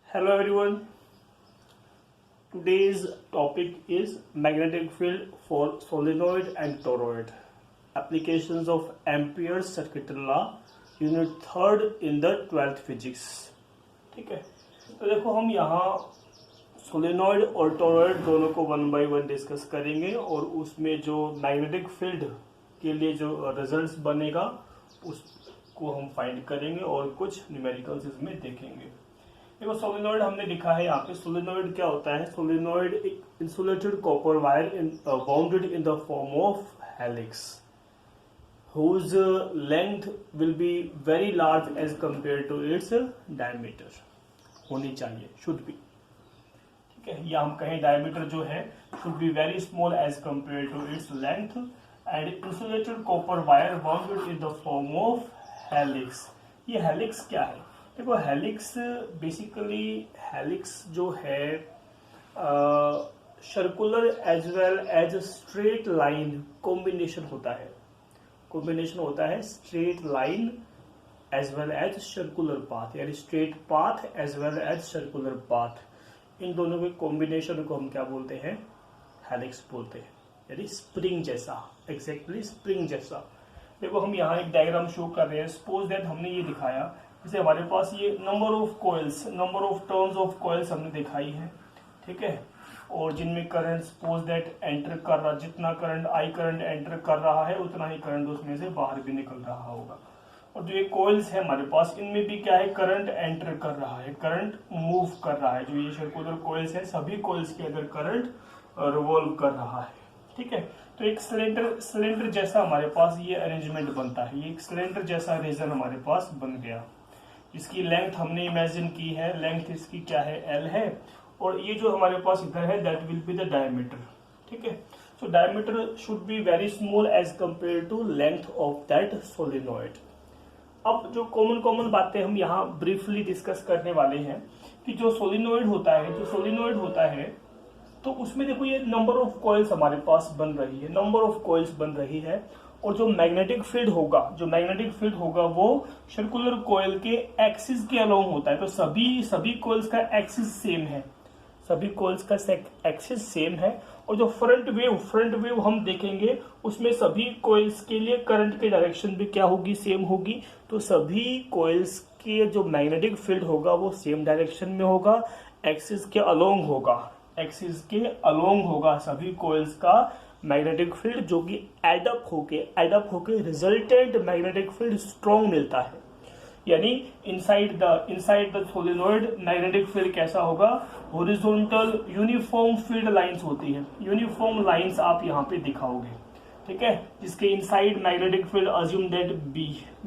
Hello everyone. Today's topic is magnetic field for solenoid and toroid. Applications of Ampere's circuit law, unit 3rd in the 12th physics. ठीक है, तो देखो हम यहाँ solenoid और toroid दोनों को 1 by 1 डिस्कस करेंगे और उसमें जो मैग्नेटिक फील्ड के लिए जो रिजल्ट्स बनेगा उसको हम फाइंड करेंगे और कुछ न्यूमेरिकल्स इसमें देखेंगे। देखो सोलेनॉइड हमने लिखा है यहाँ पे। सोलेनॉइड क्या होता है? सोलेनॉइड एक insulated copper wire bounded in the form of helix whose length will be very large as compared to its diameter होनी चाहिए, should be। ठीक है, या हम कहें डायमीटर जो है should be very small as compared to its length and insulated copper wire bounded in the form of helix। ये हेलिक्स क्या है? देखो हेलिक्स बेसिकली हेलिक्स जो है circular as well as straight line combination होता है। कॉम्बिनेशन होता है straight line as well as circular path, यानी straight path as well as circular path. इन दोनों के कॉम्बिनेशन को हम क्या बोलते हैं? हेलिक्स बोलते हैं, यानी स्प्रिंग जैसा, एग्जैक्टली स्प्रिंग जैसा। देखो हम यहाँ एक डायग्राम शो कर रहे हैं। सपोज दैट हमने ये दिखाया, जैसे हमारे पास ये number of coils, number of turns of coils हमने दिखाई है, ठीक है, और जिनमें करंट सपोज दैट एंटर कर रहा, जितना करंट आई करंट एंटर कर रहा है उतना ही करंट उसमें से बाहर भी निकल रहा होगा। और जो ये कॉइल्स है हमारे पास, इनमें भी क्या है? करंट एंटर कर रहा है, करंट मूव कर रहा है। जो ये सर्कुलर कॉइल्स है, सभी कॉइल्स के अंदर करंट रिवॉल्व कर रहा है, ठीक है। तो एक सिलेंडर जैसा हमारे पास ये अरेंजमेंट बनता है। ये एक सिलेंडर जैसा रीजन हमारे पास बन गया। इसकी लेंथ हमने इमेजिन की है, लेंथ इसकी क्या है? L है। और ये जो हमारे पास इधर है that will be the diameter, ठीक है। So diameter should be very small as compare to length of that solenoid. अब जो कॉमन बातें हम यहाँ ब्रीफली डिस्कस करने वाले हैं कि जो सोलेनॉइड होता है, तो उसमें देखो ये नंबर ऑफ कॉइल्स हमारे पास बन रही है, नंबर ऑफ कॉइल्स बन रही है। और जो मैग्नेटिक फील्ड होगा वो सर्कुलर कॉइल के एक्सिस के अलोंग होता है। तो सभी कॉइल्स का एक्सिस सेम है, सभी कॉइल्स का एक्सिस सेम है। और जो फ्रंट वेव हम देखेंगे उसमें सभी कॉइल्स के लिए करंट की डायरेक्शन भी क्या होगी? सेम होगी। तो सभी कॉइल्स के जो मैग्नेटिक फील्ड होगा वो सेम डायरेक्शन में होगा, एक्सिस के अलोंग होगा सभी कॉइल्स का मैग्नेटिक फील्ड, जो कि एडअप होके रिजल्टेंट मैग्नेटिक फील्ड स्ट्रॉन्ग मिलता है। यानी inside the solenoid magnetic field कैसा होगा? हॉरिजॉन्टल यूनिफॉर्म फील्ड लाइंस होती है, यूनिफॉर्म लाइंस आप यहाँ पे दिखाओगे, ठीक है, जिसके inside magnetic field assume that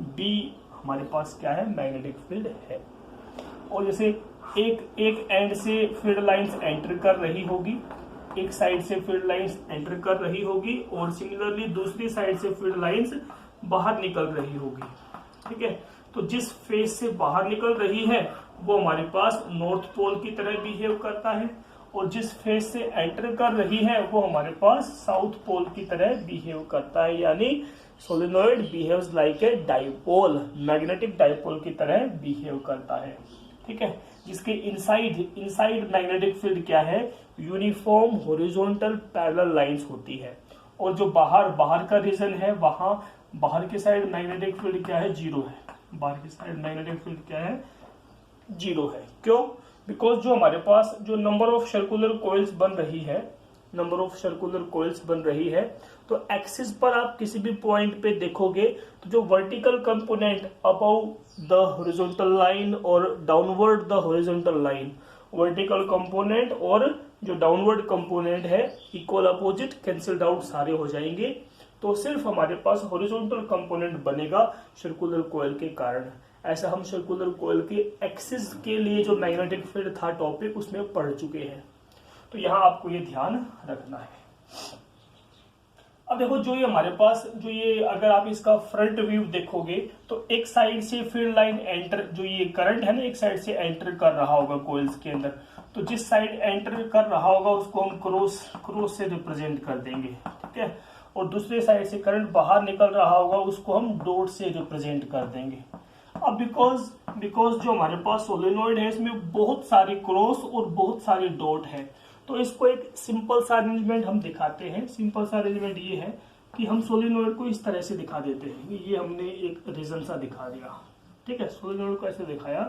be हमारे पास क्या है? मैग्नेटिक फील्ड है। और जैसे एक एंड से फील्ड लाइंस एंटर कर रही होगी, एक साइड से फील्ड लाइंस एंटर कर रही होगी और सिमिलरली दूसरी साइड से फील्ड लाइंस बाहर निकल रही होगी, ठीक है। तो जिस फेज से बाहर निकल रही है वो हमारे पास नॉर्थ पोल की तरह बिहेव करता है, और जिस फेज से एंटर कर रही है वो हमारे पास साउथ पोल की तरह बिहेव करता है। यानी solenoid behaves like a dipole, magnetic dipole की तरह बिहेव करता है, ठीक है, जिसके इनसाइड मैग्नेटिक फील्ड क्या है? यूनिफॉर्म हॉरिजॉन्टल पैरेलल लाइंस होती है। और जो बाहर का रीजन है, वहां बाहर की साइड मैग्नेटिक फील्ड क्या है? जीरो है। बाहर की साइड मैग्नेटिक फील्ड क्या है? जीरो है। क्यों? बिकॉज जो हमारे पास जो नंबर ऑफ सर्कुलर कॉइल्स बन रही है, तो एक्सिस पर आप किसी भी पॉइंट पे देखोगे तो जो vertical component above the horizontal line और downward the horizontal line, vertical component और जो डाउनवर्ड कंपोनेंट है इक्वल अपोजिट, कैंसिल्ड आउट सारे हो जाएंगे। तो सिर्फ हमारे पास हॉरिजॉन्टल कंपोनेंट बनेगा सर्कुलर कॉइल के कारण। ऐसा हम सर्कुलर कॉइल के एक्सिस के लिए जो मैग्नेटिक फील्ड था टॉपिक, उसमें पढ़ चुके हैं। तो यहाँ आपको ये ध्यान रखना है। अब देखो जो ये हमारे पास जो ये अगर आप इसका फ्रंट व्यू देखोगे तो एक साइड से फील्ड लाइन एंटर, जो ये करंट है ना, एक साइड से एंटर कर रहा होगा कॉइल्स के अंदर। तो जिस साइड एंटर कर रहा होगा उसको हम क्रॉस से रिप्रेजेंट कर देंगे, ठीक है। और दूसरे साइड से करंट बाहर निकल रहा होगा उसको हम डॉट से रिप्रेजेंट कर देंगे। अब बिकॉज जो हमारे पास सोलेनोइड है इसमें बहुत सारे क्रॉस और बहुत सारे डॉट है, तो इसको एक सिंपल सा अरेंजमेंट हम दिखाते हैं। सिंपल सा अरेंजमेंट ये है कि हम सोलेनोइड को इस तरह से दिखा देते हैं। ये हमने एक रीजन सा दिखा दिया, ठीक है, सोलेनोइड को ऐसे दिखाया,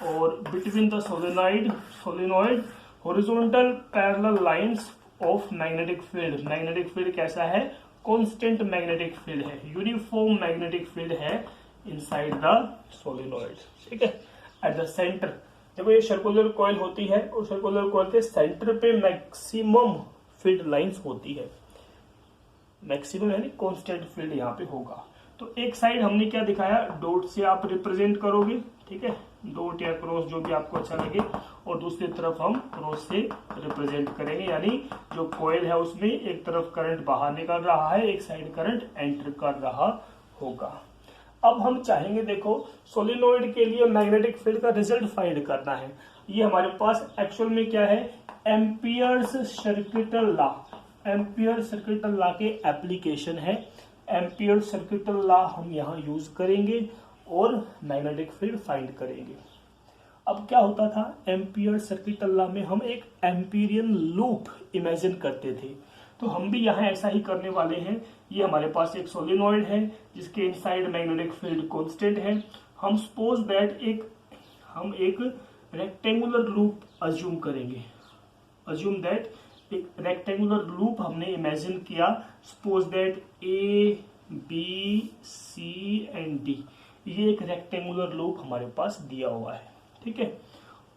और between the solenoid horizontal parallel lines of magnetic field. Magnetic field कैसा है? कांस्टेंट मैग्नेटिक फील्ड है, यूनिफॉर्म मैग्नेटिक फील्ड है इनसाइड द सोलेनोइड, ठीक है। एट द सेंटर, देखो ये सर्कुलर कॉइल होती है और सर्कुलर कॉइल के सेंटर पे मैक्सिमम फील्ड लाइंस होती है। मैक्सिमम यानी कांस्टेंट फील्ड यहाँ पे होगा। तो एक साइड हमने क्या दिखाया, डॉट से आप रिप्रेजेंट करोगे, ठीक है, डॉट या क्रॉस जो भी आपको अच्छा लगे, और दूसरी तरफ हम क्रॉस से रिप्रेजेंट करेंगे, यानी जो कॉइल है उसमें एक तरफ करंट बाहर निकल रहा है, एक साइड करंट एंटर कर रहा होगा। अब हम चाहेंगे, देखो सोलेनोइड के लिए मैग्नेटिक फील्ड का रिजल्ट फाइंड करना है। ये हमारे पास एक्चुअल में क्या है, ampere's circuital law, ampere circuital law के एप्लीकेशन है। एम्पियर सर्किटल लॉ हम यहाँ यूज करेंगे और मैग्नेटिक फील्ड फाइंड करेंगे। अब क्या होता था, एम्पियर सर्किटल लॉ में हम एक एम्पीरियन लूप इमेजिन करते थे, तो हम भी यहाँ ऐसा ही करने वाले हैं। ये हमारे पास एक सोलेनोइड है जिसके इनसाइड मैग्नेटिक फील्ड कांस्टेंट है। हम सपोज दैट हम एक रेक्टेंगुलर लूप अज्यूम करेंगे। अज्यूम दैट एक रेक्टेंगुलर लूप हमने इमेजिन किया। Suppose that A B C and D, ये एक रेक्टेंगुलर लूप हमारे पास दिया हुआ है, ठीक है।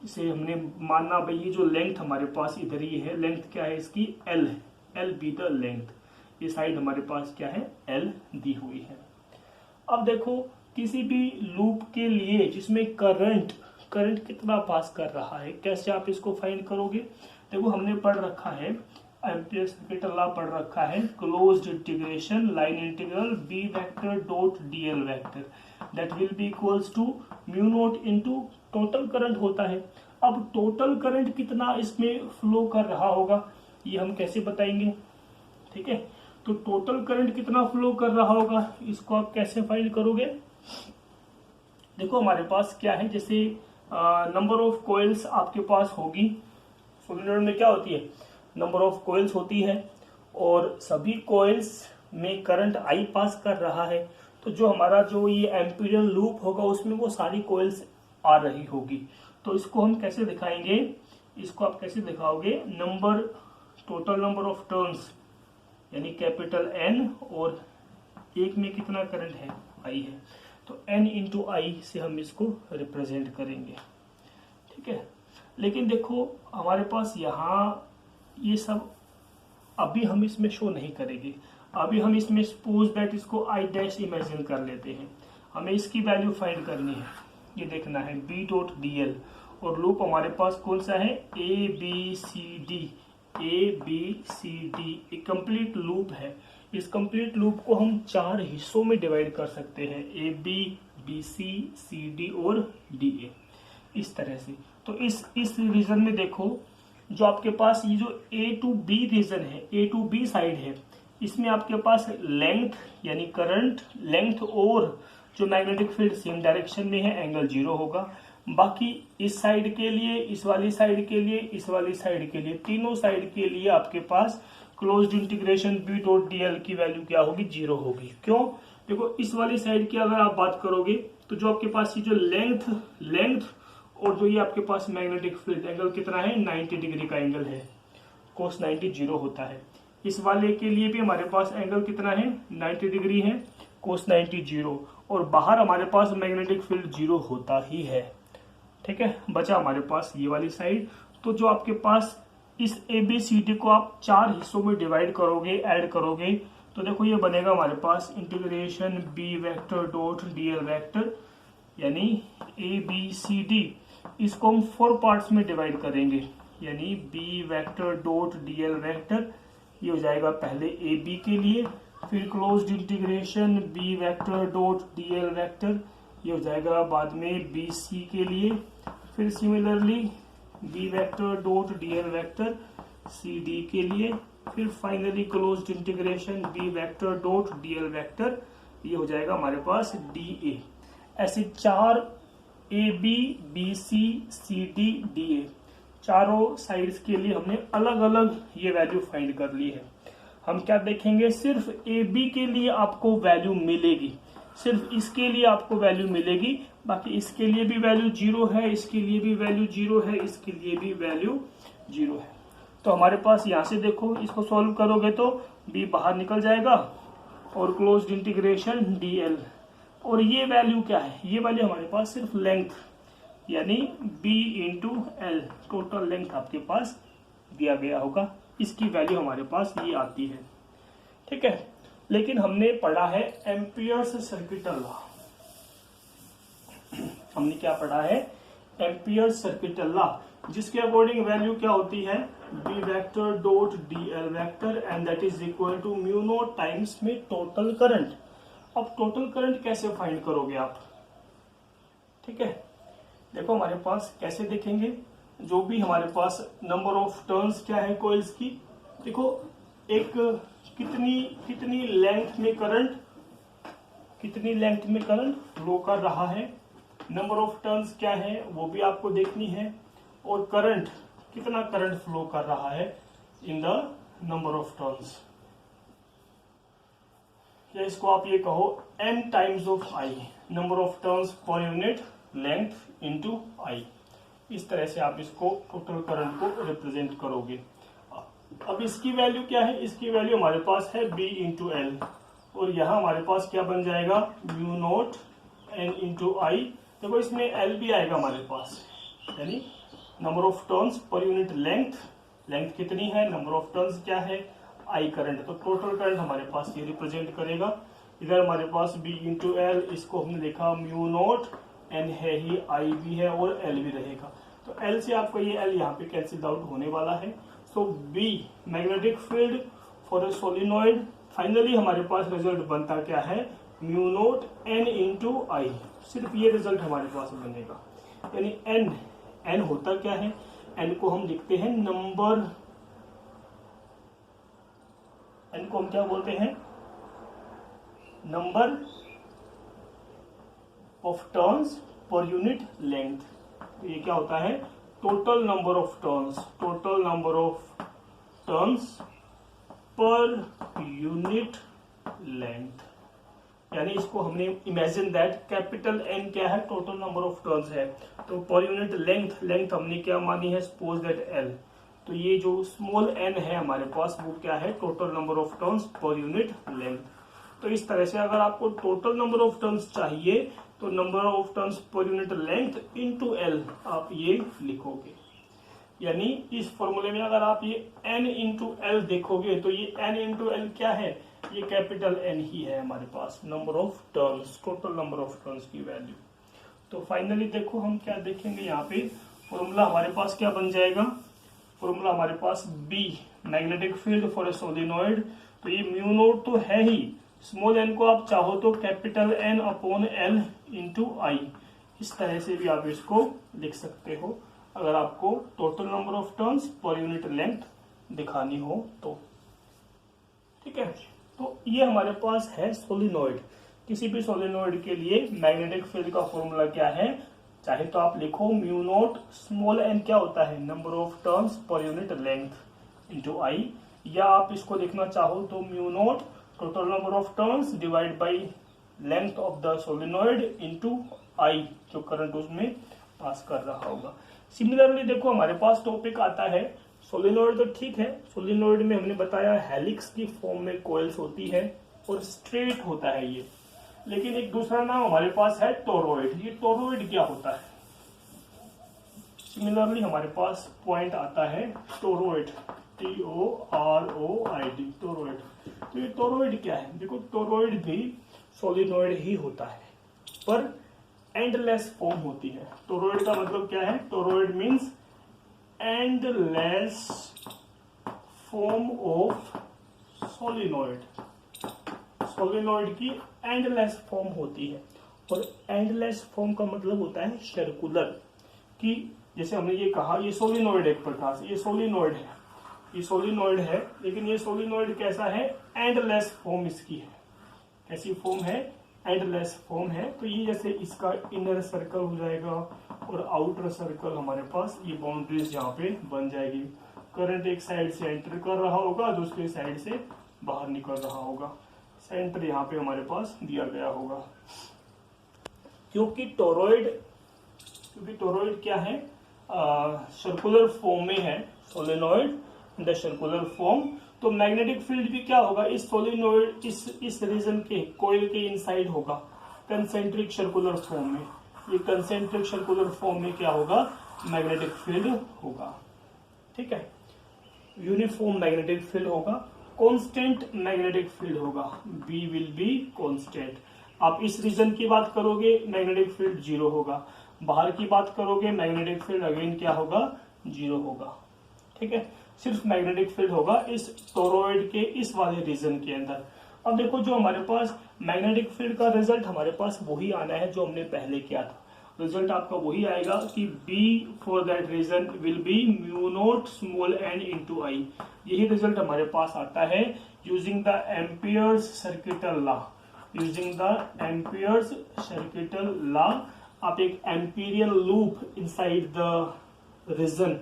इसे हमने मानना भाई ये जो लेंथ हमारे पास इधर ही है, लेंथ क्या है इसकी, एल है, एल बी द लेंथ। ये साइड हमारे पास क्या है, एल दी हुई है। अब देखो किसी भी लूप के लिए जिसमें करंट कितना पास कर रहा है, कैसे आप इसको फाइंड करोगे। देखो हमने पढ़ रखा है, एम्पियर सर्किटल लॉ पढ़ रखा है, closed integration line integral B vector dot DL vector that will be equals to mu naught into total current होता है। अब टोटल करंट कितना इसमें फ्लो कर रहा होगा ये हम कैसे बताएंगे, ठीक है। तो टोटल करंट कितना फ्लो कर रहा होगा इसको आप कैसे फाइंड करोगे। देखो हमारे पास क्या है, जैसे नंबर ऑफ कॉइल्स आपके पास होगी। सोलेनोइड में क्या होती है, नंबर ऑफ कॉइल्स होती है, और सभी कॉइल्स में करंट आई पास कर रहा है। तो जो हमारा जो ये एम्पीरियन लूप होगा उसमें वो सारी कॉइल्स आ रही होगी। तो इसको हम कैसे दिखाएंगे, इसको आप कैसे दिखाओगे, टोटल नंबर ऑफ टर्न्स यानी कैपिटल एन, और एक में कितना करंट है, आई है, तो एन इंटू आई से हम इसको रिप्रेजेंट करेंगे, ठीक है। लेकिन देखो हमारे पास यहाँ ये सब अभी हम इसमें शो नहीं करेंगे। अभी हम इसमें सपोज दैट इसको आई डैश इमेजिन कर लेते हैं। हमें इसकी वैल्यू फाइंड करनी है, ये देखना है बी डॉट डी एल, और लूप हमारे पास कौन सा है, A B C D, A B C D एक कंप्लीट लूप है। इस कंप्लीट लूप को हम 4 हिस्सों में डिवाइड कर सकते हैं, A B, B C, C D और डी ए, इस तरह से। तो इस रीजन में देखो जो आपके पास ये जो ए टू बी रीजन है, ए टू बी साइड है, इसमें आपके पास लेंथ यानी करंट लेंथ और जो मैग्नेटिक फील्ड सेम डायरेक्शन में है, एंगल 0 होगा। बाकी इस साइड के लिए, इस वाली साइड के लिए, इस वाली साइड के लिए, तीनों साइड के लिए आपके पास closed integration B dot D L की वैल्यू क्या होगी, 0 होगी। क्यों, देखो इस वाली साइड की अगर आप बात करोगे तो जो आपके पास ये जो लेंथ और जो ये आपके पास मैग्नेटिक फील्ड एंगल कितना है, 90 डिग्री का एंगल है, कोस 90 0 होता है। इस वाले के लिए भी हमारे पास एंगल कितना है, 90 डिग्री है, कोस 90 0, और बाहर हमारे पास मैग्नेटिक फील्ड 0 होता ही है, ठीक है। बचा हमारे पास ये वाली साइड। तो जो आपके पास इस ए बी सी डी को आप 4 हिस्सों में डिवाइड करोगे, ऐड करोगे, तो देखो ये बनेगा हमारे पास integration B vector dot D L vector, यानी ए बी सी डी। इसको हम 4 पार्ट्स में डिवाइड करेंगे, यानी B vector dot D L vector, ये हो जाएगा पहले ए बी के लिए, फिर closed integration B vector dot D L vector, ये हो जाएगा बाद में बी सी के लिए, फिर similarly B vector dot D L vector C D के लिए, फिर finally closed integration B vector dot D L vector, ये हो जाएगा हमारे पास डी ए। ऐसे 4 A B B C C D D A चारों साइड्स के लिए हमने अलग अलग ये वैल्यू फाइंड कर ली है। हम क्या देखेंगे, सिर्फ ए बी के लिए आपको वैल्यू मिलेगी, सिर्फ इसके लिए आपको वैल्यू मिलेगी, बाकी इसके लिए भी वैल्यू 0 है, इसके लिए भी वैल्यू 0 है, इसके लिए भी वैल्यू 0 है। तो हमारे पास यहां से देखो, इसको सॉल्व करोगे तो b बाहर निकल जाएगा और क्लोज्ड इंटीग्रेशन dl, और ये वैल्यू क्या है, ये वैल्यू हमारे पास सिर्फ लेंथ यानी b into L, total length आपके पास दिया गया होगा, इसकी वैल्यू हमारे पास ये आती है। ठीक है, लेकिन हमने पढ़ा है एम्पियर्स सर्किटल लॉ। हमने क्या पढ़ा है, एम्पियर्स सर्किटल लॉ, जिसके अकॉर्डिंग वैल्यू क्या होती है, B vector dot D L vector and that is equal to mu naught times में टोटल करंट। अब टोटल करंट कैसे फाइंड करोगे आप, ठीक है, देखो हमारे पास कैसे देखेंगे, जो भी हमारे पास नंबर ऑफ टर्न्स क्या है कॉइल्स की, देखो एक कितनी लेंथ में करंट फ्लो कर रहा है, नंबर ऑफ टर्न्स क्या है वो भी आपको देखनी है, और करंट कितना करंट फ्लो कर रहा है in the number of turns, या इसको आप ये कहो n times of i, number of turns per unit length into i। इस तरह से आप इसको टोटल करंट को रिप्रेजेंट करोगे। अब इसकी वैल्यू क्या है, इसकी वैल्यू हमारे पास है b इंटू एल, और यहां हमारे पास क्या बन जाएगा, म्यू नॉट n इंटू आई। देखो इसमें l भी आएगा हमारे पास, यानी number of turns per unit length कितनी है, नंबर ऑफ टर्न्स क्या है, आई करंट, तो टोटल करंट हमारे पास ये रिप्रेजेंट करेगा। इधर हमारे पास b इंटू एल, इसको हमने लिखा म्यू नॉट, n है ही, i भी है और l भी रहेगा, तो l से आपको ये l यहाँ पे कैंसिल आउट होने वाला है। सो b magnetic field for a solenoid, finally हमारे पास रिजल्ट बनता क्या है, म्यू नॉट n इंटू आई, सिर्फ ये रिजल्ट हमारे पास बनेगा, यानी n होता क्या है, n को हम लिखते हैं नंबर, n को हम क्या बोलते हैं, number of turns per unit length, तो ये क्या होता है, total number of turns per unit length, यानी इसको हमने इमेजिन दैट कैपिटल N क्या है, टोटल नंबर ऑफ टर्न्स है, तो पर यूनिट लेंथ हमने क्या मानी है, सपोज दैट L, तो ये जो स्मॉल n है हमारे पास वो क्या है, total number of turns per unit length. तो इस तरह से अगर आपको टोटल नंबर ऑफ टर्न्स चाहिए तो number of turns per unit length into L आप ये लिखोगे, यानी इस फॉर्मूले में अगर आप ये n इंटू एल देखोगे तो ये n इंटू एल क्या है, ये कैपिटल N ही है हमारे पास, number of turns, total number of turns की वैल्यू। तो फाइनली देखो हम क्या देखेंगे, यहाँ पे फॉर्मूला हमारे पास क्या बन जाएगा, फॉर्मूला हमारे पास B magnetic field for a solenoid, तो ये म्यू नॉट तो है ही, स्मॉल n को आप चाहो तो capital N upon L into I, इस तरह से भी आप इसको लिख सकते हो अगर आपको total number of turns per unit length दिखानी हो तो। ठीक है, तो ये हमारे पास है सोलिनॉइड। किसी भी सोलिनॉइड के लिए मैग्नेटिक फील्ड का फॉर्मूला क्या है, चाहे तो आप लिखो म्यू नॉट स्मॉल n क्या होता है, number of turns per unit length into I, या आप इसको लिखना चाहो तो mu naught total number of turns divide by length of the solenoid into I, जो करंट उसमें पास कर रहा होगा। सिमिलरली देखो हमारे पास टॉपिक आता है सोलिनॉइड, तो ठीक है, सोलिनॉइड में हमने बताया हेलिक्स की फॉर्म में कॉइल्स होती है और स्ट्रेट होता है ये, लेकिन एक दूसरा नाम हमारे पास है टोरॉइड। ये टोरॉइड क्या होता है, सिमिलरली हमारे पास पॉइंट आता है टोरॉइड, TOROID, टोरॉइड। तो ये टोरॉइड क्या है, देखो टोरॉइड भी सोलिनॉइड ही होता है पर एंडलेस फॉर्म होती है। टोरॉइड का मतलब क्या है, toroid means endless form of solenoid, solenoid की एंडलेस फॉर्म होती है, और एंडलेस फॉर्म का मतलब होता है सर्कुलर, कि जैसे हमने ये कहा ये सोलिनॉइड एक प्रकार से, ये सोलिनॉइड है, ये सोलिनॉइड है, लेकिन ये सोलिनॉइड कैसा है, एंडलेस फॉर्म इसकी है। कैसी फॉर्म है, एंडलेस फॉर्म है। तो ये जैसे इसका इनर सर्कल हो जाएगा और आउटर सर्कल हमारे पास ये बाउंड्रीज यहाँ पे बन जाएगी। करंट एक साइड से एंटर कर रहा होगा, दूसरी साइड से बाहर निकल रहा होगा। सेंटर यहाँ पे हमारे पास दिया गया होगा। क्योंकि टोरॉइड क्या है, सर्कुलर फॉर्म में है, solenoid in the circular form. तो मैग्नेटिक फील्ड भी क्या होगा, इस सोलेनॉइड इस रीजन के कोयल के इनसाइड होगा, कंसेंट्रिक सर्कुलर फॉर्म में। ये कंसेंट्रिक सर्कुलर फॉर्म में क्या होगा, मैग्नेटिक फील्ड होगा। ठीक है, यूनिफॉर्म मैग्नेटिक फील्ड होगा, कांस्टेंट मैग्नेटिक फील्ड होगा, बी विल बी कांस्टेंट। आप इस रीजन की बात करोगे मैग्नेटिक फील्ड 0 होगा, बाहर की बात करोगे मैग्नेटिक फील्ड अगेन क्या होगा, 0 होगा। ठीक है, सिर्फ मैग्नेटिक फील्ड होगा इस टोरॉइड के इस वाले रीजन के अंदर। अब देखो जो हमारे पास मैग्नेटिक फील्ड का रिजल्ट हमारे पास वही आना है जो हमने पहले किया था। रिजल्ट आपका वही आएगा कि B for that region will be mu naught small n into I. यही रिजल्ट हमारे पास आता है using the Ampere's circuital law. Using the Ampere's circuital law आप एक Amperian loop inside the region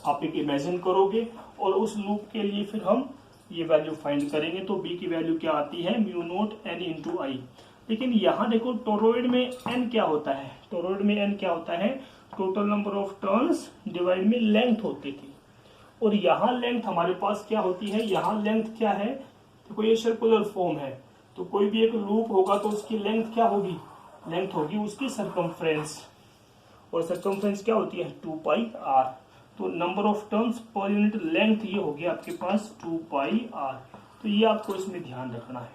आप एक इमेजिन करोगे और उस लूप के लिए फिर हम ये वैल्यू फाइंड करेंगे। तो B की वैल्यू क्या आती है, म्यू नॉट n इंटू आई। लेकिन यहाँ देखो टोरॉइड में n क्या होता है, टोरॉइड में n क्या होता है, total number of turns divide में लेंथ होती थी। और यहाँ लेंथ हमारे पास क्या होती है, यहाँ लेंथ क्या है, देखो ये सर्कुलर फॉर्म है, तो कोई भी एक लूप होगा तो उसकी लेंथ क्या होगी, लेंथ होगी उसकी सरकमफ्रेंस, और सरकमफ्रेंस क्या होती है 2 पाई r। तो number of turns per unit length ये होगी आपके पास 2 पाई r। तो ये आपको इसमें ध्यान रखना है।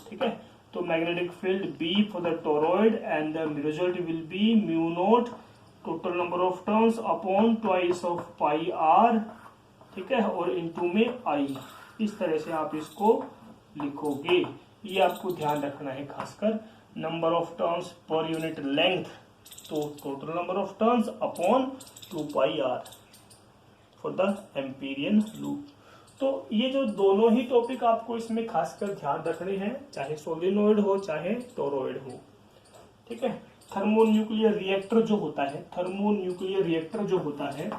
ठीक है, तो magnetic field B for the toroid and the result will be mu naught total number of turns upon twice of pi r। ठीक है, और इनटू में I। इस तरह से आप इसको लिखोगे, ये आपको ध्यान रखना है खासकर। Number of turns per unit length, तो total number of turns upon 2 pi r for the Amperian loop. तो ये जो दोनों ही टॉपिक आपको इसमें खासकर ध्यान रखने हैं, चाहे सोलेनोइड हो चाहे टोरॉइड हो। ठीक है, थर्मोन्यूक्लियर रिएक्टर जो होता है, थर्मोन्यूक्लियर रिएक्टर जो होता है,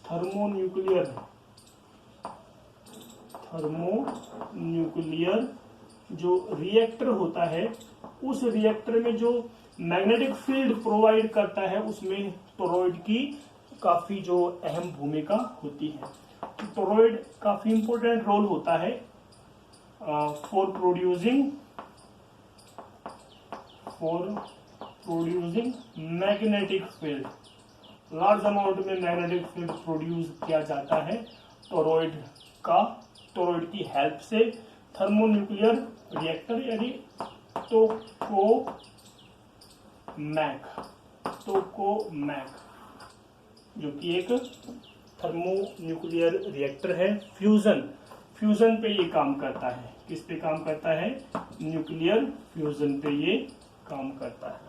थर्मोन्यूक्लियर जो रिएक्टर होता है, उस रिएक्टर में जो मैग्नेटिक फील्ड प्रोवाइड करता है उसमें टोरॉइड की काफी जो अहम भूमिका होती है। तो टोरॉइड काफी इंपॉर्टेंट रोल होता है for producing magnetic field. Large amount में मैग्नेटिक फील्ड प्रोड्यूस किया जाता है टोरॉइड की हेल्प से। थर्मोन्यूक्लियर रिएक्टर यानी टोकामेक जो कि एक थर्मोन्यूक्लियर रिएक्टर है, फ्यूजन पे ये काम करता है। किस पे काम करता है, न्यूक्लियर फ्यूजन पे ये काम करता है।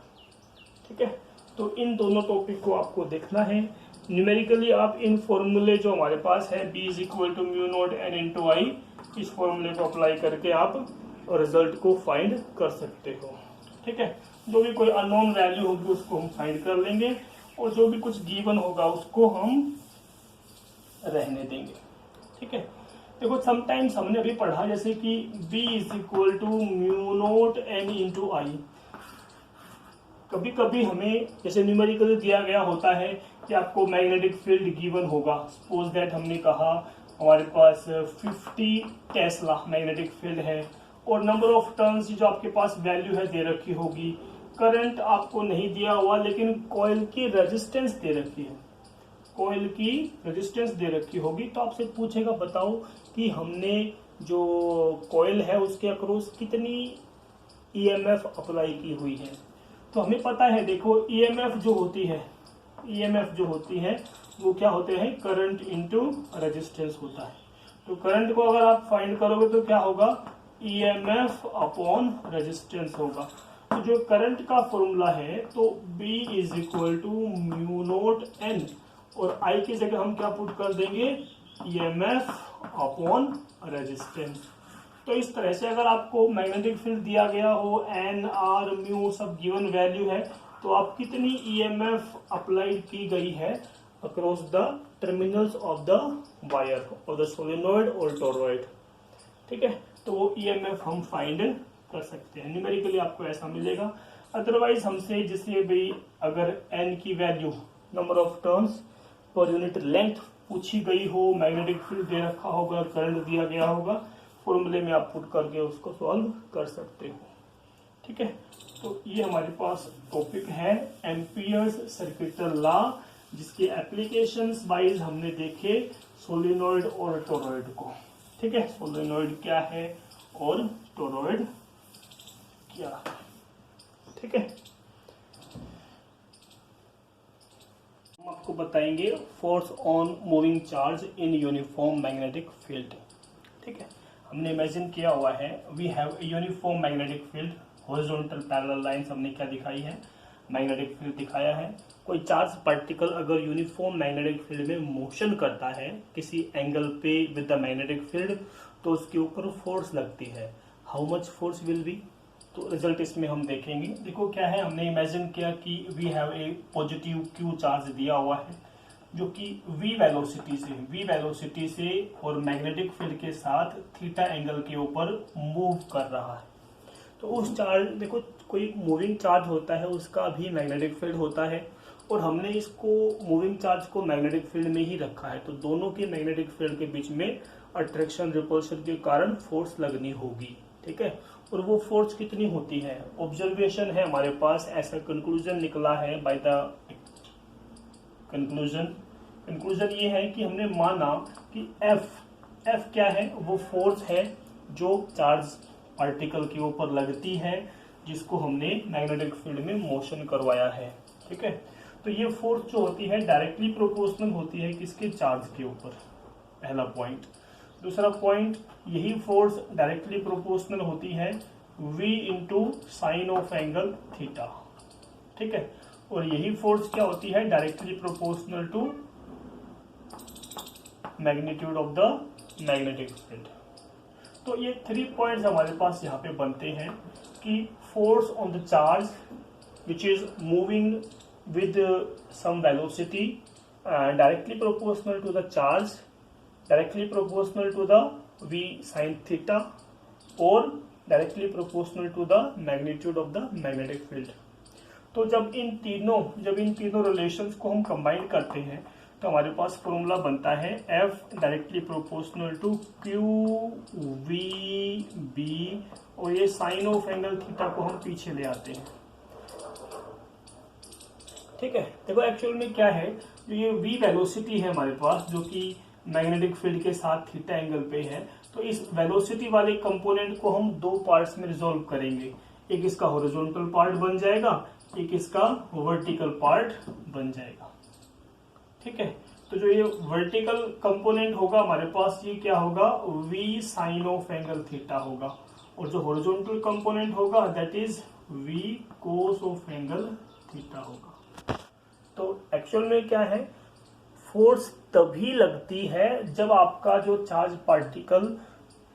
ठीक है, तो इन दोनों टॉपिक को आपको देखना है। न्यूमेरिकली आप इन फॉर्मूले जो हमारे पास है B is equal to mu naught n into I, इस फॉर्मूले को अप्लाई करके आप रिजल्ट को फाइंड कर सकते हो। ठीक है, जो भी कोई अननोन वैल्यू होगी उसको हम फाइंड कर लेंगे और जो भी कुछ गिवन होगा उसको हम रहने देंगे। ठीक है, देखो समटाइम्स हमने अभी पढ़ा जैसे कि B is equal to mu naught n into I. कभी कभी हमें जैसे न्यूमेरिकली दिया गया होता है कि आपको मैग्नेटिक फील्ड गिवन होगा। सपोज दैट हमने कहा हमारे पास 50 टेस्ला मैग्नेटिक फील्ड है और नंबर ऑफ टर्न्स जो आपके पास वैल्यू है दे रखी होगी। करंट आपको नहीं दिया हुआ लेकिन कॉइल की रेजिस्टेंस दे रखी है, कॉइल की रेजिस्टेंस दे रखी होगी। तो आपसे पूछेगा बताओ कि हमने जो कॉइल है उसके अक्रॉस कितनी ईएमएफ अप्लाई की हुई है। तो हमें पता है, देखो ईएमएफ जो होती है वो क्या होते हैं, करंट इनटू रेजिस्टेंस होता है। तो करंट को अगर आप फाइंड करोगे तो क्या होगा, ईएमएफ अपॉन रेजिस्टेंस होगा। तो जो करंट का फॉर्मूला है तो B is equal to mu naught n और I की जगह हम क्या पुट कर देंगे, ईएमएफ अपॉन रेजिस्टेंस। तो इस तरह से अगर आपको मैग्नेटिक फील्ड दिया गया हो, एन आर म्यू सब गिवन वैल्यू है, तो आप कितनी ईएमएफ अप्लाइड की गई है across the terminals of the wire of the solenoid और टोरॉइड, ठीक है। तो वो ईएमएफ हम फाइंड कर सकते हैं, न्यूमेरिकली आपको ऐसा मिलेगा। अदरवाइज हमसे जैसे भी अगर एन की value number of turns per unit length पूछी गई हो, मैग्नेटिक फील्ड दे रखा होगा, करंट दिया गया होगा, फॉर्मूले में आप पुट करके उसको सॉल्व कर सकते हो, ठीक है। तो ये हमारे पास टॉपिक है एम्पियर्स सर्किटल लॉ, जिसके एप्लीकेशंस वाइज हमने देखे सोलेनोइड और टोरॉइड को, ठीक है। सोलेनोइड क्या है और टोरॉइड क्या है, ठीक है। हम आपको बताएंगे force on moving charge in uniform magnetic field, ठीक है। हमने इमेजिन किया हुआ है we have uniform magnetic field, horizontal parallel lines हमने क्या दिखाई है, मैग्नेटिक फील्ड दिखाया है। कोई चार्ज पार्टिकल अगर यूनिफॉर्म मैग्नेटिक फील्ड में मोशन करता है किसी एंगल पे विद द मैग्नेटिक फील्ड, तो उसके ऊपर फोर्स लगती है। How much force will B, तो रिजल्ट इसमें हम देखेंगे। देखो क्या है, हमने इमेजिन किया कि we have a positive q charge दिया हुआ है जो कि v वेलोसिटी से और मैग्नेटिक फील्ड के साथ थीटा एंगल के ऊपर मूव कर रहा है। तो उस चार्ज, देखो कोई मूविंग चार्ज होता है उसका भी मैग्नेटिक फील्ड होता है, और हमने इसको मूविंग चार्ज को मैग्नेटिक फील्ड में ही रखा है, तो दोनों के मैग्नेटिक फील्ड के बीच में अट्रैक्शन रिपल्शन के कारण फोर्स लगनी होगी, ठीक है। और वो फोर्स कितनी होती है, ऑब्जर्वेशन है हमारे पास, ऐसा कंक्लूजन निकला है बाय द कंक्लूजन ये है कि हमने माना कि एफ क्या है, वो फोर्स है जो चार्ज पार्टिकल के ऊपर लगती है, जिसको हमने मैग्नेटिक फील्ड में मोशन करवाया है, ठीक है। तो ये फोर्स जो होती है डायरेक्टली प्रोपोर्शनल होती है किसके, चार्ज के ऊपर, पहला पॉइंट। दूसरा पॉइंट, यही फोर्स डायरेक्टली प्रोपोर्शनल होती है v into sine of angle theta, ठीक है। और यही फोर्स क्या होती है, directly proportional to magnitude of the magnetic field. तो ये 3 पॉइंट्स हमारे पास यहाँ पे बनते हैं कि force on the charge which is moving with some velocity directly proportional to the charge, directly proportional to the v sin theta, और directly proportional to the magnitude of the magnetic field. तो जब इन तीनों relations को हम combine करते हैं तो हमारे पास फॉर्मूला बनता है F directly proportional to Q V B, और ये साइन ऑफ एंगल थीटा को हम पीछे ले आते हैं, ठीक है। देखो एक्चुअल में क्या है, जो ये V वेलोसिटी है हमारे पास जो कि मैग्नेटिक फील्ड के साथ थीटा एंगल पे है, तो इस वेलोसिटी वाले कंपोनेंट को हम 2 पार्ट्स में रिजोल्व करेंगे, एक इसका हॉरिजॉन्टल पार्ट बन जाएगा, एक इसका वर्टिकल पार्ट बन जाएगा, ठीक है। तो जो ये वर्टिकल कंपोनेंट होगा हमारे पास, ये क्या होगा, v sine of angle theta होगा, और जो हॉरिजॉन्टल कंपोनेंट होगा that is v cos of angle theta होगा। तो एक्चुअल में क्या है, फोर्स तभी लगती है जब आपका जो चार्ज पार्टिकल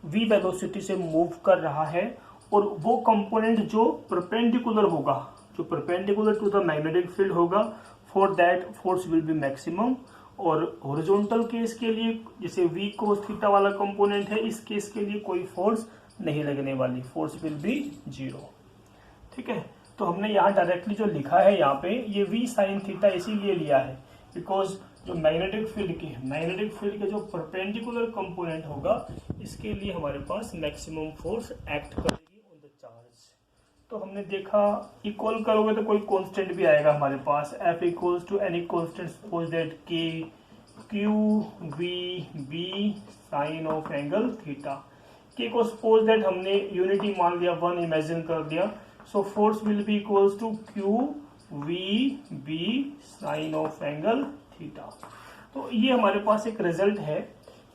v वेलोसिटी से मूव कर रहा है, और वो कंपोनेंट जो परपेंडिकुलर होगा, जो perpendicular to the magnetic field होगा, for that force will be maximum. और हॉरिजॉन्टल केस के लिए जैसे v कोस थीटा वाला कंपोनेंट है, इस केस के लिए कोई फोर्स नहीं लगने वाली, फोर्स विल बी 0, ठीक है। तो हमने यहाँ डायरेक्टली जो लिखा है यहाँ पे, ये v साइन थीटा इसीलिए लिया है बिकॉज जो मैग्नेटिक फील्ड के जो परपेंडिकुलर कंपोनेंट होगा, इसके लिए हमारे पास मैक्सिमम फोर्स एक्ट करेगी ऑन द चार्ज। तो हमने देखा इक्वल करोगे तो कोई कांस्टेंट भी आएगा हमारे पास, F equals to any constant, suppose that K Q V B sine of angle theta. K को सपोज दैट हमने यूनिटी मान लिया, 1 इमेजिन कर दिया, so force will be equals to Q V B sine of angle theta. तो ये हमारे पास एक रिजल्ट है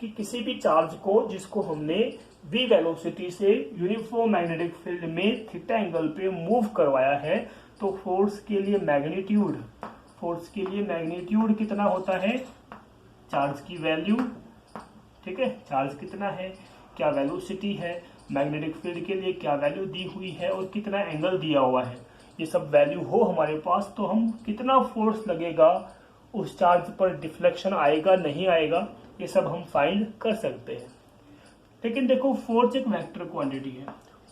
कि किसी भी चार्ज को जिसको हमने v वेलोसिटी से यूनिफॉर्म मैग्नेटिक फील्ड में थीटा एंगल पे मूव करवाया है, तो फोर्स के लिए मैग्नीट्यूड कितना होता है, चार्ज की वैल्यू, ठीक है, चार्ज कितना है, क्या वेलोसिटी है, मैग्नेटिक फील्ड के लिए क्या वैल्यू दी हुई है और कितना एंगल दिया हुआ है, ये सब वैल्यू हो हमारे पास, तो हम कितना फोर्स लगेगा उस चार्ज पर, डिफ्लेक्शन आएगा नहीं आएगा, ये सब हम फाइंड कर सकते हैं। लेकिन देखो फोर्स एक वेक्टर क्वांटिटी है,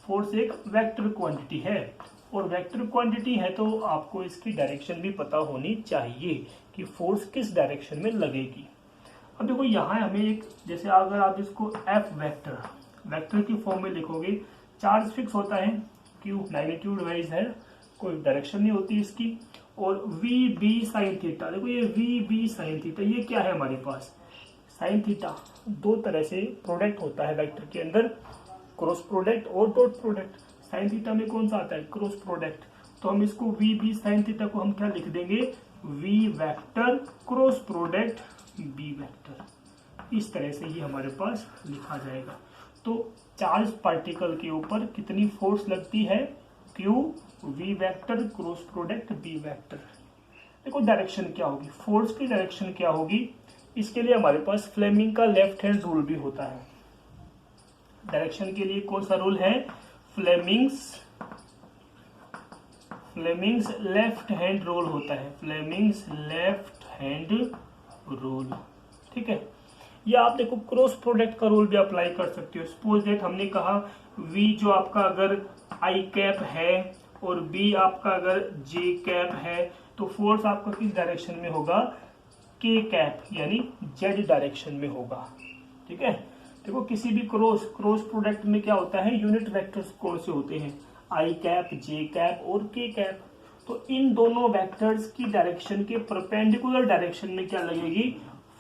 फोर्स एक वेक्टर क्वांटिटी है, और वेक्टर क्वांटिटी है तो आपको इसकी डायरेक्शन भी पता होनी चाहिए कि फोर्स किस डायरेक्शन में लगेगी। अब देखो यहाँ हमें एक, जैसे अगर आप इसको एफ वेक्टर की फॉर्म में लिखोगे, चार्ज फिक्स होता है, क्यू मैग्नीट्यूड वाइज है, कोई डायरेक्शन नहीं होती इसकी, और वी बी साइन थीटा, देखो ये वी बी साइन थीटा, ये क्या है हमारे पास, साइन थीटा। दो तरह से प्रोडक्ट होता है वेक्टर के अंदर, क्रॉस प्रोडक्ट और डॉट प्रोडक्ट। साइन थीटा में कौन सा आता है, क्रॉस प्रोडक्ट, तो हम इसको वी बी साइन थीटा को हम क्या लिख देंगे, v vector cross product B vector, इस तरह से ये हमारे पास लिखा जाएगा। तो चार्ज पार्टिकल के ऊपर कितनी फोर्स लगती है, q v vector cross product B vector. देखो डायरेक्शन क्या होगी, फोर्स की डायरेक्शन क्या होगी, इसके लिए हमारे पास फ्लेमिंग का लेफ्ट हैंड रूल भी होता है। डायरेक्शन के लिए कौन सा रूल है, फ्लेमिंग्स लेफ्ट हैंड रूल होता है, फ्लेमिंग्स लेफ्ट हैंड रूल, ठीक है। या आप देखो क्रॉस प्रोडक्ट का रूल भी अप्लाई कर सकते हो। सपोज दैट हमने कहा V जो आपका अगर आई कैप है और B आपका अगर जे कैप है, तो फोर्स आपका किस डायरेक्शन में होगा, के कैप यानी जेड डायरेक्शन में होगा, ठीक है। देखो किसी भी क्रॉस प्रोडक्ट में क्या होता है, यूनिट वेक्टर्स कौन से होते हैं, आई कैप, जे कैप और के कैप। तो इन दोनों वेक्टर्स की डायरेक्शन के परपेंडिकुलर डायरेक्शन में क्या लगेगी,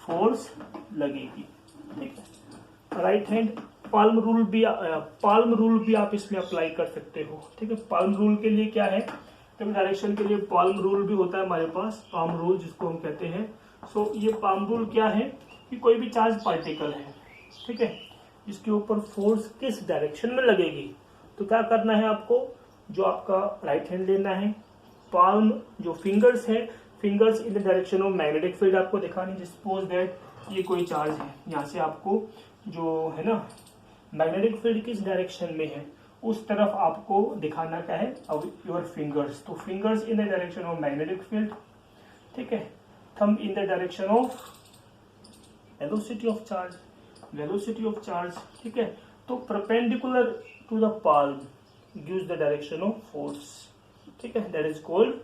फोर्स लगेगी, ठीक है। राइट हैंड पाल्म रूल भी आप इसमें अप्लाई कर सकते हो, ठीक है। पाल्म रूल के लिए क्या है, तो डायरेक्शन के लिए पाल्म रूल भी होता है हमारे पास, पाल्म रूल जिसको हम कहते हैं। सो ये पाल्म रूल क्या है कि कोई भी चार्ज पार्टिकल है, ठीक है, इसके ऊपर फोर्स किस डायरेक्शन में लगेगी, तो क्या करना है आपको, जो आपका राइट हैंड लेना है, पाल्म जो फिंगर्स है, fingers in the direction of magnetic field आपको दिखानी। सपोज दैट ये कोई चार्ज है, यहाँ से आपको जो है ना मैग्नेटिक फील्ड किस डायरेक्शन में है उस तरफ आपको दिखाना क्या है, अब योर फिंगर्स, तो fingers in the direction of magnetic field, ठीक है, thumb in the direction of velocity of charge, ठीक है। तो perpendicular to the palm gives the direction of force, ठीक है, that is called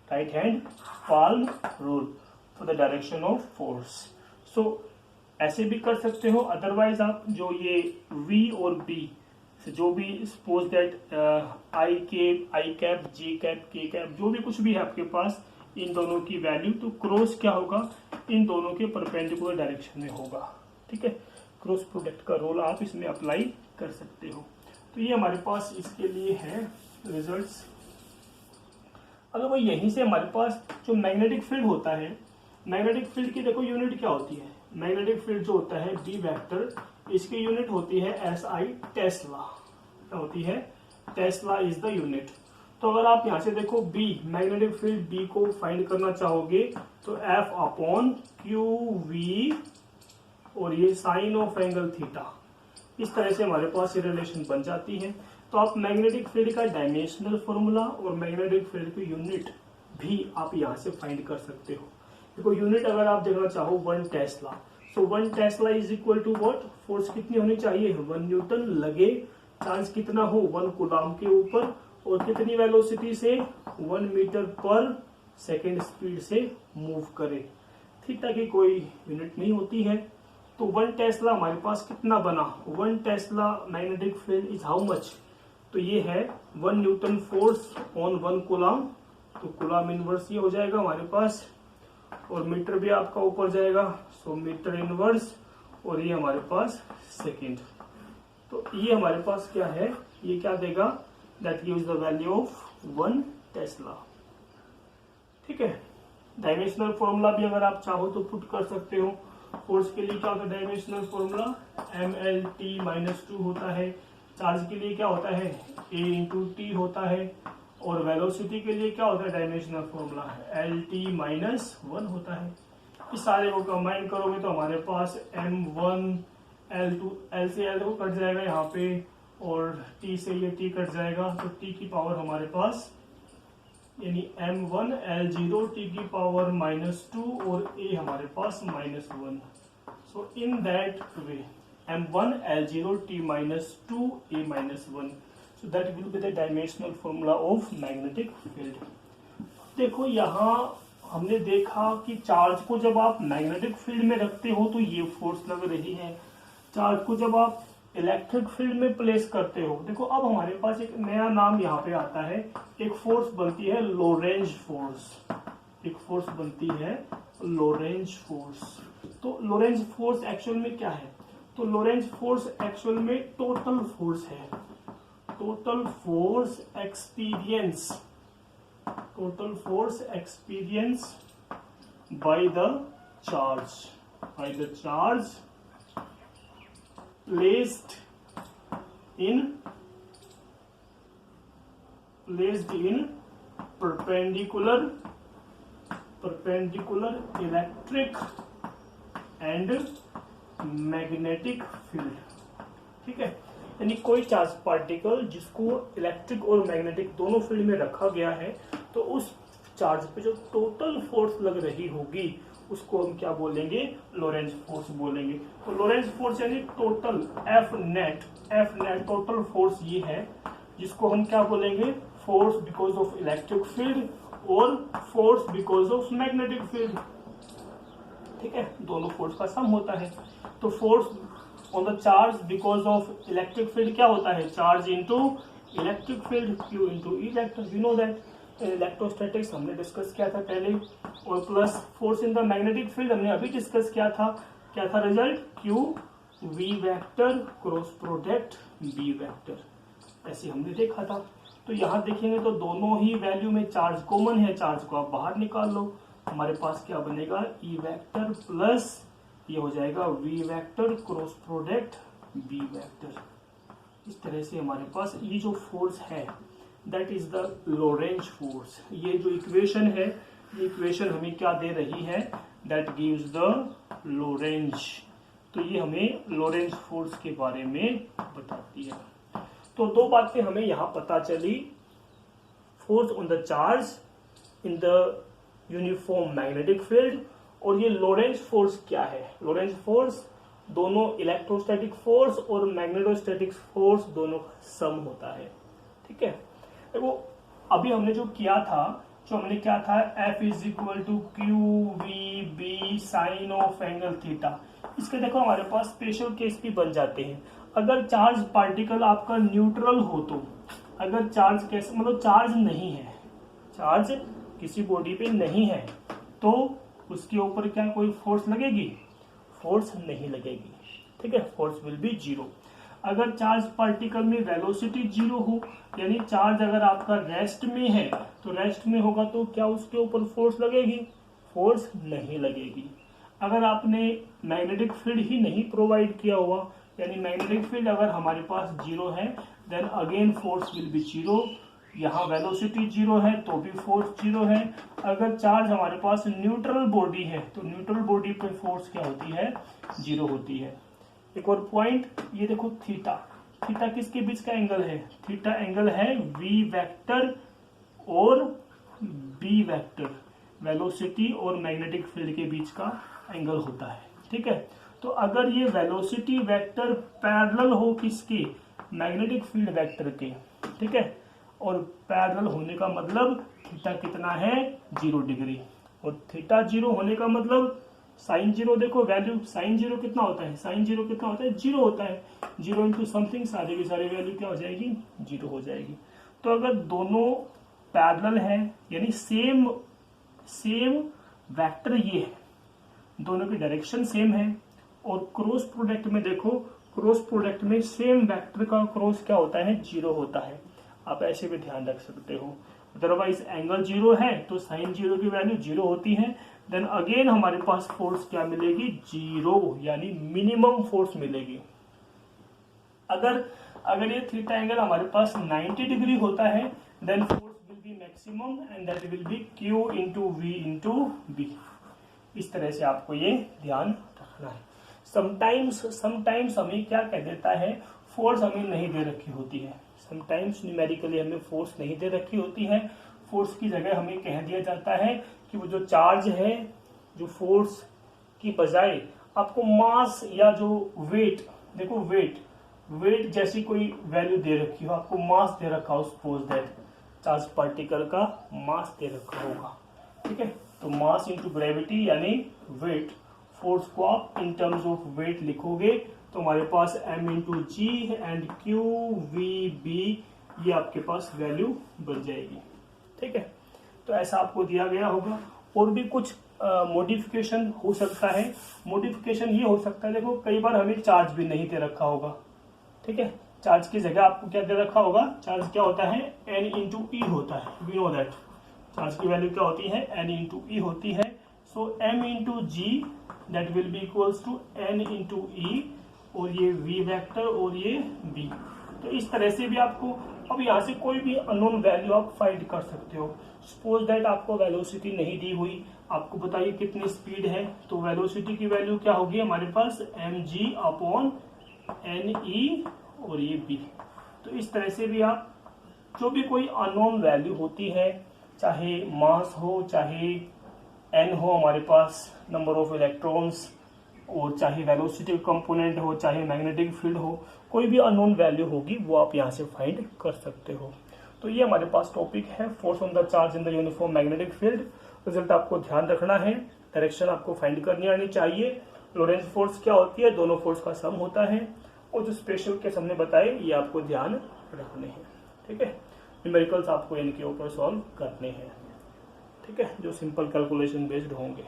right hand palm rule for the direction of force. So ऐसे भी कर सकते हो, अदरवाइज आप जो ये V और B जो भी suppose that I cap, G cap, K cap, जो भी कुछ भी है आपके पास, इन दोनों की वैल्यू, तो क्रॉस क्या होगा, इन दोनों के परपेंडिकुलर डायरेक्शन में होगा, ठीक है। क्रॉस प्रोडक्ट का रोल आप इसमें अप्लाई कर सकते हो। तो ये हमारे पास इसके लिए है रिजल्ट्स। अगर वो यहीं से हमारे पास जो मैग्नेटिक फील्ड होता है, मैग्नेटिक फील्ड की देखो यूनिट क्या होती है, मैग्नेटिक फील्ड जो होता है बी वेक्टर, इसकी यूनिट होती है SI टेस्ला, क्या होती है, टेस्ला इज द यूनिट। तो अगर आप यहाँ से देखो B मैग्नेटिक फील्ड B को फाइंड करना चाहोगे तो F अपॉन क्यू वी और ये साइन ऑफ एंगल थीटा, इस तरह से हमारे पास ये रिलेशन बन जाती है। तो आप मैग्नेटिक फील्ड का डायमेंशनल फॉर्मूला और मैग्नेटिक फील्ड की यूनिट भी आप यहाँ से फाइंड कर सकते हो। देखो यूनिट अगर आप देखना चाहो 1 tesla, so 1 tesla is equal to what, force कितनी होनी चाहिए, 1 न्यूटन लगे, चार्ज कितना हो 1 कूलम के ऊपर, और कितनी वेलोसिटी से 1 मीटर पर सेकेंड स्पीड से मूव करे। थीटा की कोई यूनिट नहीं होती है। तो 1 टेस्ला हमारे पास कितना बना, 1 Tesla magnetic field is how much, तो ये है 1 न्यूटन फोर्स ऑन 1 कूलम, तो कूलम इनवर्स ये हो जाएगा हमारे पास, और मीटर भी आपका ऊपर जाएगा, सो मीटर इनवर्स, और ये हमारे पास सेकेंड। तो ये हमारे पास क्या है, ये क्या देगा, that gives the value of 1 Tesla, ठीक है। डायमेंशनल फॉर्मूला भी अगर आप चाहो तो पुट कर सकते हो। फोर्स के लिए क्या होता है डायमेंशनल फॉर्मूला, MLT-2 होता है। चार्ज के लिए क्या होता है, A×T होता है। और वेलोसिटी के लिए क्या होता है डायमेंशनल फॉर्मूला, LT-1 होता है। इस सारे को कंबाइन करोगे तो हमारे पास M1 L से L को कट जाएगा यहाँ पे, और T से ये T कट जाएगा, तो T की पावर हमारे पास यानी M1 L0 T की पावर -2 और A हमारे पास -1. So in that way M1 L0 T -2 A -1. So that will be the dimensional formula of magnetic field. देखो यहाँ हमने देखा कि चार्ज को जब आप मैग्नेटिक फील्ड में रखते हो तो ये फोर्स लग रही है, चार्ज को जब आप इलेक्ट्रिक फील्ड में प्लेस करते हो, देखो अब हमारे पास एक नया नाम यहाँ पे आता है, एक फोर्स बनती है लोरेंज फोर्स, एक फोर्स बनती है लोरेंज फोर्स. तो लोरेंज फोर्स एक्चुअल में क्या है? तो लोरेंज फोर्स एक्चुअल में टोटल फोर्स है, total force experience, total force experienced by the charge placed in perpendicular electric and magnetic field. ठीक है, यानी कोई चार्ज पार्टिकल जिसको इलेक्ट्रिक और मैग्नेटिक दोनों फील्ड में रखा गया है, तो उस चार्ज पे जो टोटल फोर्स लग रही होगी उसको हम क्या बोलेंगे? लोरेंज फोर्स बोलेंगे. तो लोरेंज फोर्स यानी total F net total force ये है, जिसको हम क्या बोलेंगे? Force because of electric field और force because of magnetic field. ठीक है, दोनों फोर्स का सम होता है. तो force on the charge because of electric field क्या होता है? Charge into electric field, Q into E vector. You know that electrostatics हमने डिस्कस किया था पहले, और plus force in the magnetic field हमने अभी डिस्कस किया था. क्या था result? Q V vector cross product B vector, ऐसे हमने देखा था. तो यहाँ देखेंगे तो दोनों ही वैल्यू में चार्ज कॉमन है, चार्ज को आप बाहर निकाल लो, हमारे पास क्या बनेगा? E वेक्टर प्लस ये हो जाएगा V vector cross product B vector. इस तरह से हमारे पास ये जो फोर्स है that is the Lorentz force. ये जो इक्वेशन है, ये इक्वेशन हमें क्या दे रही है? That gives the Lorentz. तो ये हमें लोरेंज फोर्स के बारे में बताती है. तो दो बातें हमें यहाँ पता चली, force on the charge in the uniform magnetic field, और ये लोरेंज फोर्स क्या है? लोरेंज फोर्स दोनों इलेक्ट्रोस्टैटिक फोर्स और मैग्नेटोस्टैटिक फोर्स दोनों का सम होता है. ठीक है, देखो अभी हमने जो किया था, F is equal to q v B sine of angle theta. इसके देखो हमारे पास स्पेशल केस भी बन जाते हैं. अगर चार्ज पार्टिकल आपका न्यूट्रल हो, तो अगर चार्ज कैसे, मतलब चार्ज नहीं है, चार्ज किसी बॉडी पे नहीं है, तो उसके ऊपर क्या कोई फोर्स लगेगी? फोर्स नहीं लगेगी. ठीक है, फोर्स विल बी जीरो. अगर चार्ज पार्टिकल में वेलोसिटी जीरो हो, यानी चार्ज अगर आपका रेस्ट में है, तो रेस्ट में होगा तो क्या उसके ऊपर फोर्स लगेगी? फोर्स नहीं लगेगी. अगर आपने मैग्नेटिक फील्ड ही नहीं प्रोवाइड किया हुआ, यानी मैग्नेटिक फील्ड अगर हमारे पास जीरो है, then again force will be zero. यहाँ वेलोसिटी जीरो है तो भी फोर्स जीरो है. अगर चार्ज हमारे पास न्यूट्रल बॉडी है, तो न्यूट्रल बॉडी पे फोर्स क्या होती है? जीरो होती है. एक और पॉइंट, ये देखो थीटा, थीटा किसके बीच का एंगल है? थीटा एंगल है V वेक्टर और B वेक्टर, वेलोसिटी और मैग्नेटिक फील्ड के बीच का एंगल होता है. ठीक है, तो अगर ये वेलोसिटी वेक्टर पैरेलल हो किसके? मैग्नेटिक फील्ड वेक्टर के. ठीक है, और पैरेलल होने का मतलब थीटा कितना है? 0 डिग्री. और थीटा 0 होने का मतलब साइन जीरो, देखो वैल्यू साइन जीरो कितना होता है? साइन जीरो कितना होता है? 0 होता है. 0 इंटू समथिंग, सारे की सारी वैल्यू क्या हो जाएगी? 0 हो जाएगी. तो अगर दोनों पैरेलल है, यानी सेम वेक्टर ये है, दोनों की डायरेक्शन सेम है, और क्रॉस प्रोडक्ट में देखो, क्रॉस प्रोडक्ट में सेम वेक्टर का क्रॉस क्या होता है? 0 होता है. आप ऐसे भी ध्यान रख सकते हो. अदरवाइज एंगल 0 है तो साइन 0 की वैल्यू 0 होती है. देन अगेन हमारे पास फोर्स क्या मिलेगी? 0, यानी मिनिमम फोर्स मिलेगी. अगर ये थीटा एंगल हमारे पास 90 डिग्री होता है, then force will be maximum and that will be Q into V into B. इस तरह से आपको ये ध्यान रखना है. समटाइम्स हमें क्या कह देता है, फोर्स हमें नहीं दे रखी होती है, समटाइम्स न्यूमेरिकली हमें फोर्स नहीं दे रखी होती है, फोर्स की जगह हमें कह दिया जाता है कि वो जो चार्ज है, जो फोर्स की बजाय आपको मास या जो वेट, देखो वेट जैसी कोई वैल्यू दे रखी हो, आपको मास दे रखा हो, सपोज दैट चार्ज पार्टिकल का मास दे रखा होगा, ठीक है। तो मास इंटू ग्रेविटी यानी वेट, फोर्स को आप इन टर्म्स ऑफ वेट लिखोगे तो हमारे पास m into g and q v B, ये आपके पास वैल्यू बन जाएगी, ठीक है। तो ऐसा आपको दिया गया होगा। और भी कुछ मॉडिफिकेशन हो सकता है। मॉडिफिकेशन ये हो सकता है, देखो कई बार हमें चार्ज भी नहीं दे रखा होगा, ठीक है। चार्ज की जगह आपको क्या दे रखा होगा, चार्ज क्या होता है, n इंटू ई होता है, वी नो दैट चार्ज की वैल्यू क्या होती है, n इंटू ई होती है। So m into G that will be equals to n into E, और ये v वेक्टर और ये b। तो इस तरह से भी आपको, अब यहाँ से कोई भी अननोन वैल्यू आप फाइंड कर सकते हो। सपोज दैट आपको वेलोसिटी नहीं दी हुई, आपको बताइए कितनी स्पीड है, तो वेलोसिटी की वैल्यू क्या होगी हमारे पास, mg अपॉन ne और ये b। तो इस तरह से भी आप जो भी कोई अननोन वैल्यू होती है, चाहे मास हो, चाहे n हो हमारे पास नंबर ऑफ इलेक्ट्रॉन्स, और चाहे वेलोसिटी कंपोनेंट हो, चाहे मैग्नेटिक फील्ड हो, कोई भी अननोन वैल्यू होगी वो आप यहाँ से फाइंड कर सकते हो। तो ये हमारे पास टॉपिक है force on the charge in the uniform magnetic field. Result आपको ध्यान रखना है, डायरेक्शन आपको फाइंड करनी आनी चाहिए। लोरेंट्ज फोर्स क्या होती है, दोनों फोर्स का सम होता है, और जो स्पेशल केस हमने बताए ये आपको ध्यान रखने हैं, ठीक है। न्यूमेरिकल्स आपको इनके ऊपर सॉल्व करने हैं, ठीक है, जो सिंपल कैलकुलेशन बेस्ड होंगे।